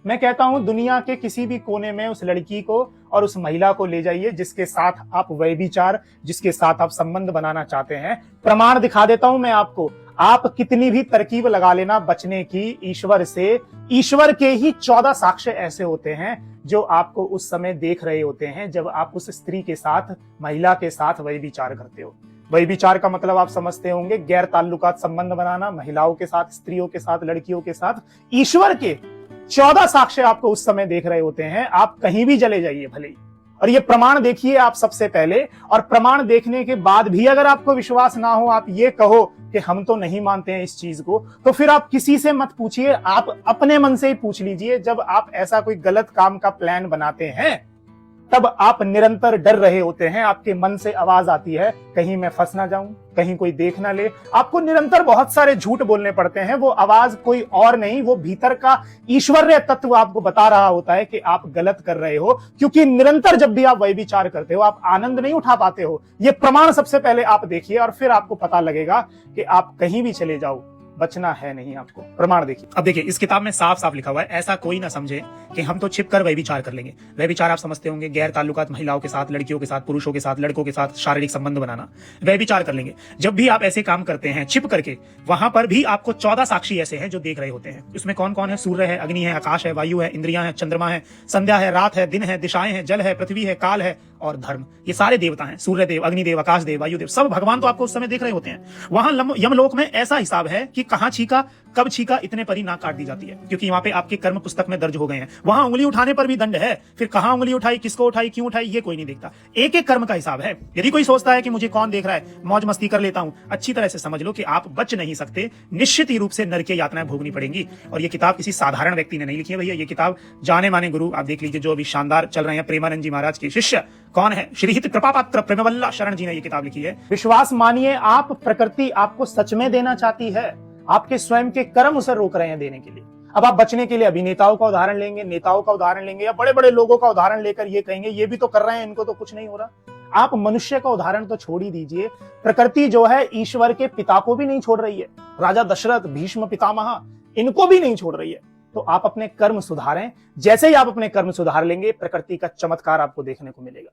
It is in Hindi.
मैं कहता हूं दुनिया के किसी भी कोने में उस लड़की को और उस महिला को ले जाइए जिसके साथ आप व्यभिचार, जिसके साथ आप संबंध बनाना चाहते हैं। प्रमाण दिखा देता हूं मैं आपको। आप कितनी भी तरकीब लगा लेना बचने की ईश्वर से, ईश्वर के ही 14 साक्ष्य ऐसे होते हैं जो आपको उस समय देख रहे होते हैं जब आप उस स्त्री के साथ, महिला के साथ व्यभिचार करते हो। व्यभिचार का मतलब आप समझते होंगे, गैर ताल्लुकात संबंध बनाना महिलाओं के साथ, स्त्रियों के साथ, लड़कियों के साथ। ईश्वर के 14 साक्ष्य आपको उस समय देख रहे होते हैं। आप कहीं भी चले जाइए भले ही, और ये प्रमाण देखिए आप सबसे पहले। और प्रमाण देखने के बाद भी अगर आपको विश्वास ना हो, आप ये कहो कि हम तो नहीं मानते हैं इस चीज को, तो फिर आप किसी से मत पूछिए, आप अपने मन से ही पूछ लीजिए। जब आप ऐसा कोई गलत काम का प्लान बनाते हैं तब आप निरंतर डर रहे होते हैं। आपके मन से आवाज आती है, कहीं मैं फंस ना जाऊं, कहीं कोई देख ना ले। आपको निरंतर बहुत सारे झूठ बोलने पड़ते हैं। वो आवाज कोई और नहीं, वो भीतर का ईश्वरीय तत्व आपको बता रहा होता है कि आप गलत कर रहे हो। क्योंकि निरंतर जब भी आप व्यभिचार करते हो, आप आनंद नहीं उठा पाते हो। ये प्रमाण सबसे पहले आप देखिए, और फिर आपको पता लगेगा कि आप कहीं भी चले जाओ, बचना है नहीं आपको। प्रमाण देखिए। अब देखिए, इस किताब में साफ साफ लिखा हुआ है, ऐसा कोई ना समझे कि हम तो छिपकर व्यभिचार कर लेंगे। व्यभिचार आप समझते होंगे, गैर ताल्लुकात महिलाओं के साथ, लड़कियों के साथ, पुरुषों के साथ, लड़कों के साथ शारीरिक संबंध बनाना, व्यभिचार कर लेंगे। जब भी आप ऐसे काम करते हैं छिप करके, वहां पर भी आपको 14 साक्षी ऐसे हैं जो देख रहे होते हैं। इसमें कौन कौन है? सूर्य है, अग्नि है, आकाश है, वायु है, इंद्रियां है, चंद्रमा है, संध्या है, रात है, दिन है, दिशाएं हैं, जल है, पृथ्वी है, काल है और धर्म। ये सारे देवता हैं। सूर्य देव, अग्निदेव, आकाश देव, वायु देव, सब भगवान तो आपको उस समय देख रहे होते हैं। वहां यमलोक में ऐसा हिसाब है कि कहां छीका, कब छीका, इतने पर ही नाक काट दी जाती है, क्योंकि वहां पे आपके कर्म पुस्तक में दर्ज हो गए हैं। वहां उंगली उठाने पर भी दंड है। फिर कहां उंगली उठाई, किसको उठाई, क्यों उठाई, ये कोई नहीं देखता। एक एक कर्म का हिसाब है। यदि कोई सोचता है कि मुझे कौन देख रहा है, मौज मस्ती कर लेता हूं, अच्छी तरह से समझ लो कि आप बच नहीं सकते। निश्चित ही रूप से नरक की यातनाएं भोगनी पड़ेंगी। और ये किताब किसी साधारण व्यक्ति ने नहीं लिखी है भैया। ये किताब जाने माने गुरु, आप देख लीजिए, जो अभी शानदार चल रहे हैं, प्रेमानंद जी महाराज के शिष्य कौन है, श्रीहित कृपापात्र प्रेमवल्लभ शरण जी ने ये किताब लिखी है। विश्वास मानिए आप, प्रकृति आपको सच में देना चाहती है। आपके स्वयं के कर्म उसे रोक रहे हैं देने के लिए। अब आप बचने के लिए अभिनेताओं का उदाहरण लेंगे, नेताओं का उदाहरण लेंगे, या बड़े बड़े लोगों का उदाहरण लेकर ये कहेंगे ये भी तो कर रहे हैं, इनको तो कुछ नहीं हो रहा। आप मनुष्य का उदाहरण तो छोड़ ही दीजिए, प्रकृति जो है ईश्वर के पिता को भी नहीं छोड़ रही है। राजा दशरथ, भीष्म पितामह, इनको भी नहीं छोड़ रही है। तो आप अपने कर्म सुधारें। जैसे ही आप अपने कर्म सुधार लेंगे, प्रकृति का चमत्कार आपको देखने को मिलेगा।